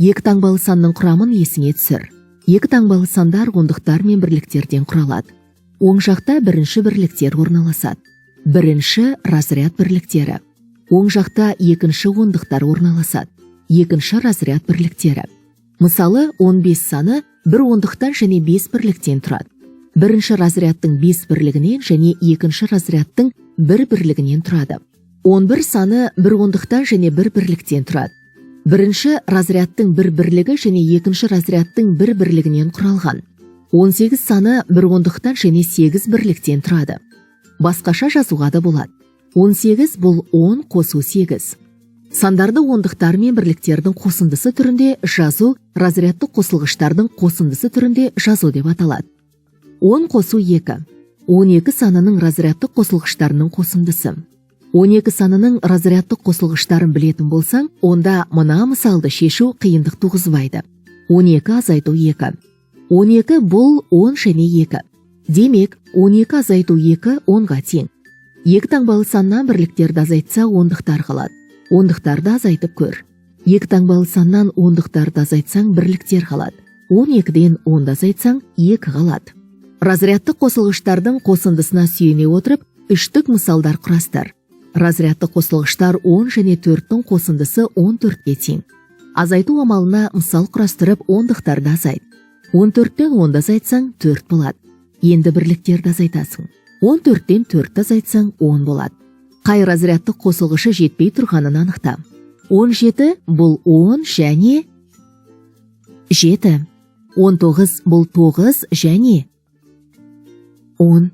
Екі таңбалы санның құрамын есіңе түсір. Екі таңбалы сандар ондықтар мен бірліктерден құралады. Оң жақта бірінші бірліктер орналасады. Бірінші разряд бірліктері. Оң жақта екінші ондықтар орналасады. Екінші разряд бірліктері. Мысалы, 15 саны бір ондықтан және 5 бірліктен тұрады. Бірінші разрядтың 5 бірлігінен және екінші разрядтың 1 бірлігінен тұрады. 11 саны бір ондықтан және 1 бірліктен тұрады. Бірінші разрядтың 1 бірлігі және екінші разрядтың 1 бірлігінен құралған. 18 саны бір ондықтан және 8 бірліктен тұрады. Басқаша жазуға да болады. 18 бұл 10 қосу 8. Сандарды ондықтар мен бірліктердің қосындысы түрінде жазу разрядты қосылғыштардың қосындысы түрінде жазу деп аталады. 10 қосу 2. 12 санының разрядты қосылғыштарының қосындысы. 12 санының разрядты қосылғыштарын білетін болсаң, онда мына мысалды шешу қиындық туғызбайды. 12 азайту 2. 12 бұл 10 және 2. Демек, 12 азайту 2 10-ға тең. Екі таңбалы саннан бірліктерді азайтса ондықтар қалады. Ондықтарды азайтып көр. Екі таңбалы саннан ондықтарды азайтсаң бірліктер қалады. 12-ден 10-ды азайтсаң 2 қалады. Разрядты қосылғыштардың қосындысына сүйене отырып, үштік мысалдар құрастыр. Разрядты қосылғыштар 10 және 4-тің қосындысы 14-ге тең. Азайту амалына мысал құрастырып ондықтарды азайт. 14-тен 10-ды азайтсаң 4 болады. Енді бірліктерді азайтасың. 14-тен 4-ді азайтсаң 10 болады. Қай разрядты қосылғышы жетпей тұрғанын анықта. 17 бұл 10 және 7. 19 бұл 9 және 10.